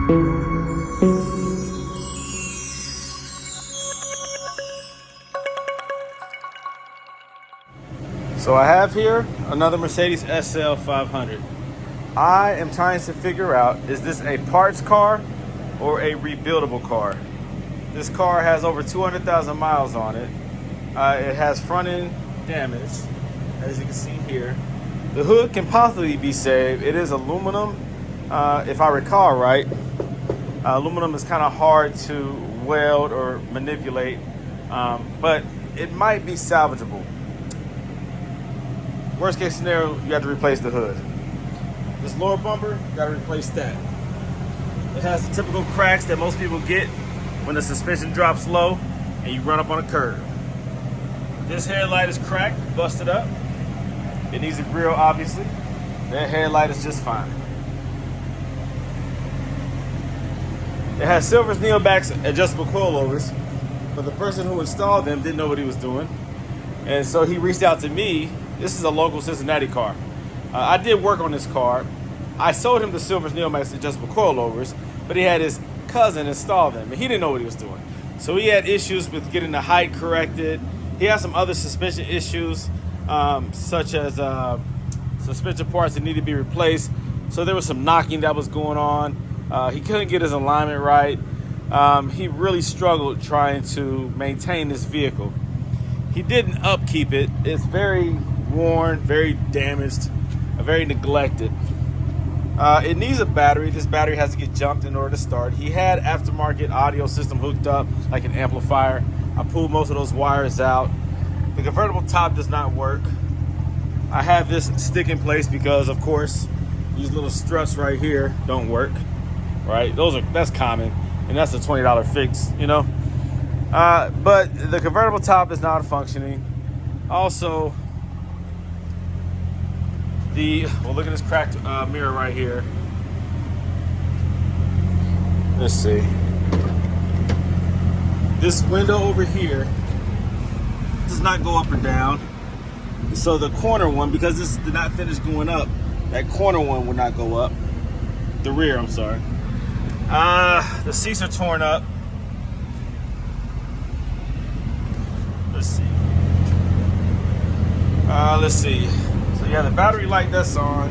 So I have here another Mercedes SL500. I am trying to figure out, is this a parts car or a rebuildable car? This car has over 200,000 miles on it. It has front end damage, as you can see here. The hood can possibly be saved. It is aluminum, if I recall right. Aluminum is kind of hard to weld or manipulate, but it might be salvageable. Worst case scenario, you have to replace the hood. This lower bumper, you gotta replace that. It has the typical cracks that most people get when the suspension drops low and you run up on a curb. This headlight is cracked, busted up. It needs a grill, obviously. That headlight is just fine. It has Silver's Neobax adjustable coilovers, but the person who installed them didn't know what he was doing. And so he reached out to me. This is a local Cincinnati car. I did work on this car. I sold him the Silver's Neomax adjustable coilovers, but he had his cousin install them, and he didn't know what he was doing. So he had issues with getting the height corrected. He had some other suspension issues, such as suspension parts that needed to be replaced. So there was some knocking that was going on. He couldn't get his alignment right. He really struggled trying to maintain this vehicle. He didn't upkeep it. It's very worn, very damaged, very neglected. It needs a battery. This battery has to get jumped in order to start. He had aftermarket audio system hooked up, like an amplifier. I pulled most of those wires out. The convertible top does not work. I have this stick in place because, of course, these little struts right here don't work, right? That's common, and that's a $20 fix, you know? But the convertible top is not functioning. Also, look at this cracked mirror right here. Let's see. This window over here does not go up or down. So the corner one, because this did not finish going up, that corner one would not go up. The rear, I'm sorry. The seats are torn up. Let's see. Let's see. So yeah, the battery light that's on.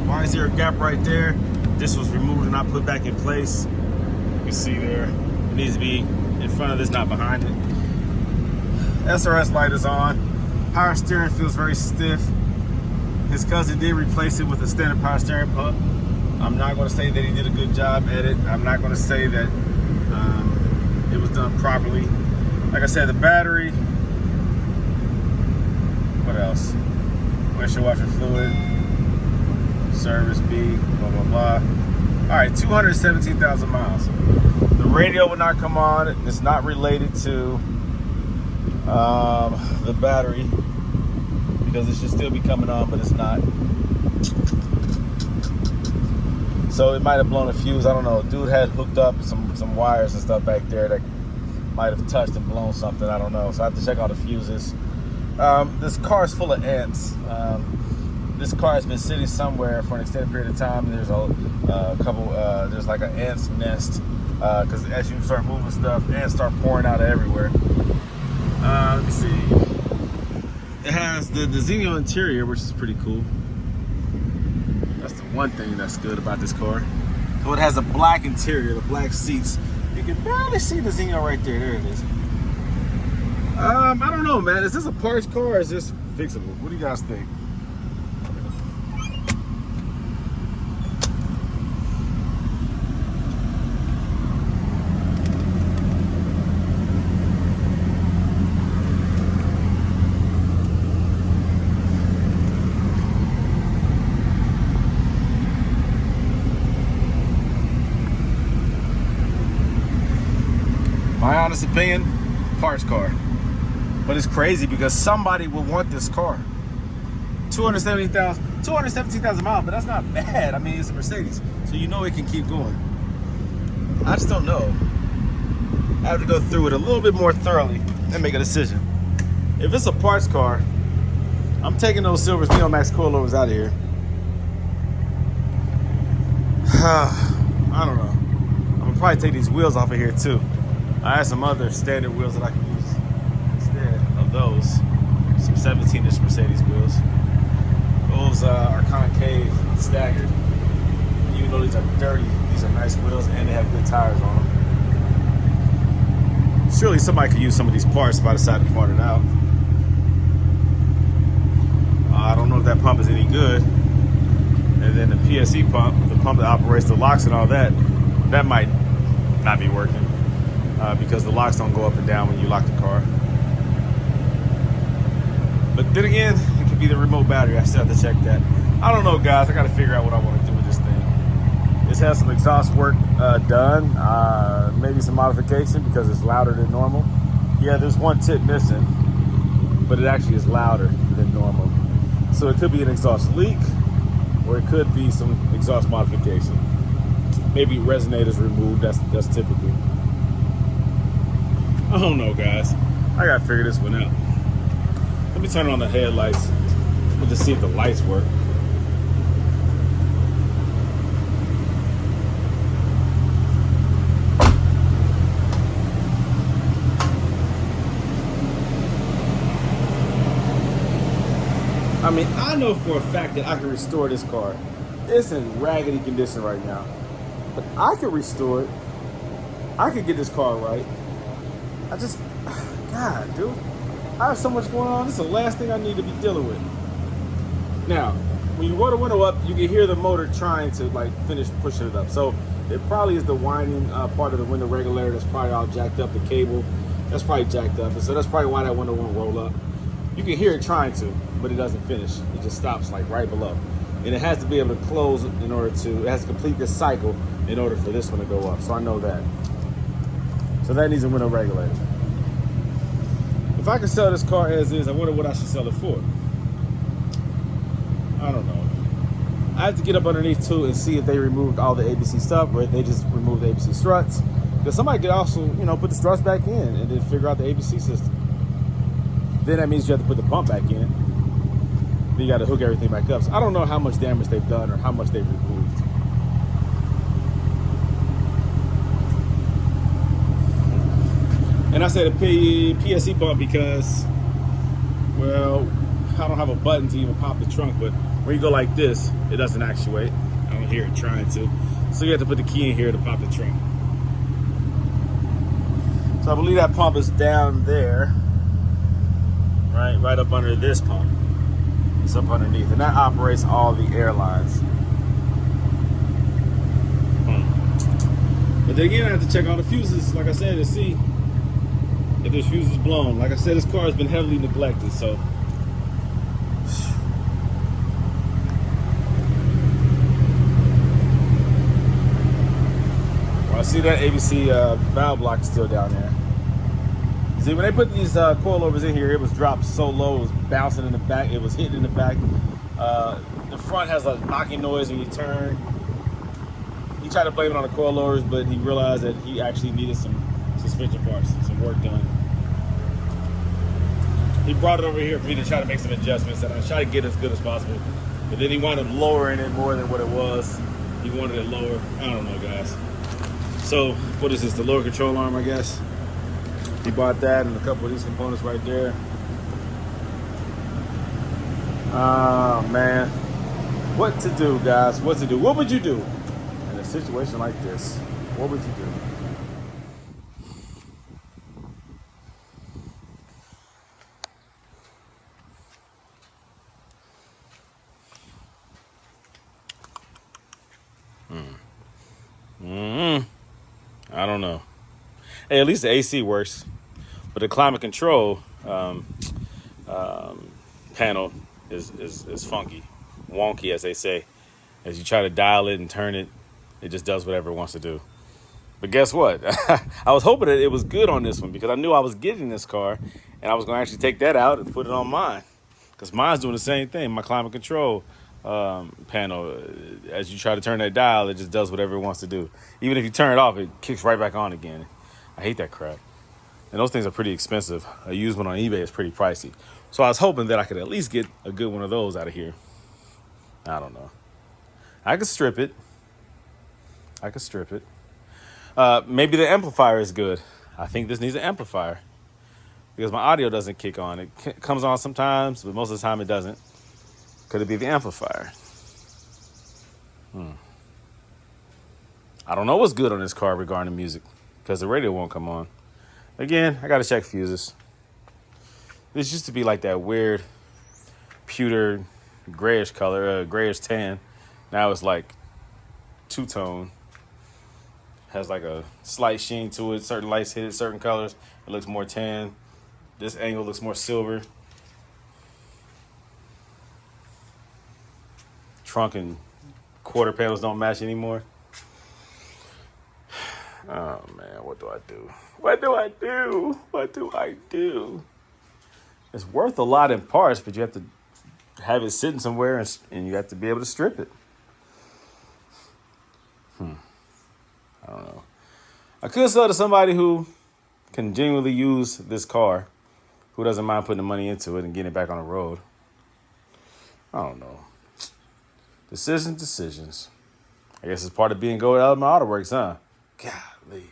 Why is there a gap right there? This was removed and not put back in place. You can see there. It needs to be in front of this, not behind it. SRS light is on. Power steering feels very stiff. His cousin did replace it with a standard power steering pump. I'm not going to say that he did a good job at it. I'm not going to say that it was done properly. Like I said, the battery. What else? Windshield washer fluid. Service B. Blah, blah, blah. All right, 217,000 miles. The radio will not come on. It's not related to the battery because it should still be coming on, but it's not. So it might have blown a fuse. I don't know. Dude had hooked up some wires and stuff back there that might have touched and blown something. I don't know. So I have to check out the fuses. This car is full of ants. This car has been sitting somewhere for an extended period of time. There's a couple. There's like an ant's nest because as you start moving stuff, ants start pouring out of everywhere. Let me see. It has the Xenio interior, which is pretty cool. That's the one thing that's good about this car. So it has a black interior, the black seats. You can barely see the Xenio right there. There it is. I don't know, man. Is this a parts car or is this fixable? What do you guys think? My honest opinion, parts car. But it's crazy because somebody will want this car. 217,000 miles, but that's not bad. I mean, it's a Mercedes, so you know it can keep going. I just don't know. I have to go through it a little bit more thoroughly and make a decision. If it's a parts car, I'm taking those Silver's Neomax coilovers out of here. I don't know. I'm gonna probably take these wheels off of here too. I have some other standard wheels that I can use instead of those. Some 17-inch Mercedes wheels. Those are concave, staggered. Even though these are dirty, these are nice wheels and they have good tires on them. Surely somebody could use some of these parts if I decide to part it out. I don't know if that pump is any good. And then the PSE pump, the pump that operates the locks and all that, that might not be working because the locks don't go up and down when you lock the car. But then again, it could be the remote battery. I still have to check that. I don't know, guys. I got to figure out what I want to do with this thing. This has some exhaust work done, maybe some modification because it's louder than normal. Yeah, there's one tip missing, but it actually is louder than normal. So it could be an exhaust leak, or it could be some exhaust modification. Maybe resonators removed. That's typical. I don't know, guys. I gotta figure this one out. Let me turn on the headlights. We'll just see if the lights work. I mean, I know for a fact that I can restore this car. It's in raggedy condition right now. But I could restore it. I could get this car right. God, dude. I have so much going on. This is the last thing I need to be dealing with. Now, when you roll the window up, you can hear the motor trying to finish pushing it up. So it probably is the winding part of the window regulator that's probably all jacked up. The cable, that's probably jacked up. And so that's probably why that window won't roll up. You can hear it trying to, but it doesn't finish. It just stops right below. And it has to be able to close in order to, it has to complete this cycle in order for this one to go up. So I know that. So that needs a window regulator. If I could sell this car as is, I wonder what I should sell it for. I don't know. I have to get up underneath too and see if they removed all the ABC stuff or if they just removed the ABC struts. Because somebody could also, put the struts back in and then figure out the ABC system. Then that means you have to put the pump back in. Then you got to hook everything back up. So I don't know how much damage they've done or how much they've removed. And I said a PSE pump because, well, I don't have a button to even pop the trunk, but when you go like this, it doesn't actuate. I don't hear it trying to. So you have to put the key in here to pop the trunk. So I believe that pump is down there, right up under this pump. It's up underneath, and that operates all the airlines. But then again, I have to check all the fuses, like I said, to see if there's fuses blown. Like I said, this car has been heavily neglected, so. Well, I see that ABC valve block is still down there. See, when they put these coilovers in here, it was dropped so low, it was bouncing in the back, it was hitting in the back. The front has a knocking noise when you turn. He tried to blame it on the coilovers, but he realized that he actually needed some suspension parts, some work done. He brought it over here for me to try to make some adjustments, and I tried to get it as good as possible. But then he wound up lowering it more than what it was. He wanted it lower. I don't know, guys. So, what is this, the lower control arm, I guess? He bought that and a couple of these components right there. Oh, man. What to do, guys? What to do? What would you do in a situation like this? What would you do? I don't know. Hey, at least the AC works. But the climate control panel is funky, wonky, as they say. As you try to dial it and turn it, it just does whatever it wants to do. But guess what? I was hoping that it was good on this one because I knew I was getting this car and I was going to actually take that out and put it on mine. Because mine's doing the same thing. My climate control panel, as you try to turn that dial, it just does whatever it wants to do. Even if you turn it off, it kicks right back on again. I hate that crap. And those things are pretty expensive. A used one on eBay is pretty pricey. So I was hoping that I could at least get a good one of those out of here. I don't know. I could strip it. I could strip it. Maybe the amplifier is good. I think this needs an amplifier because my audio doesn't kick on. It comes on sometimes, but most of the time it doesn't. Could it be the amplifier? I don't know what's good on this car regarding music because the radio won't come on. Again, I got to check fuses. This used to be like that weird pewter grayish color, grayish tan. Now it's like two-tone. Has like a slight sheen to it. Certain lights hit it, certain colors. It looks more tan. This angle looks more silver. Trunk and quarter panels don't match anymore. Oh man, what do I do? What do I do? What do I do? It's worth a lot in parts, but you have to have it sitting somewhere and you have to be able to strip it. I don't know. I could sell to somebody who can genuinely use this car, who doesn't mind putting the money into it and getting it back on the road. I don't know. Decisions. I guess it's part of being going out of my Autoworks, huh? Golly.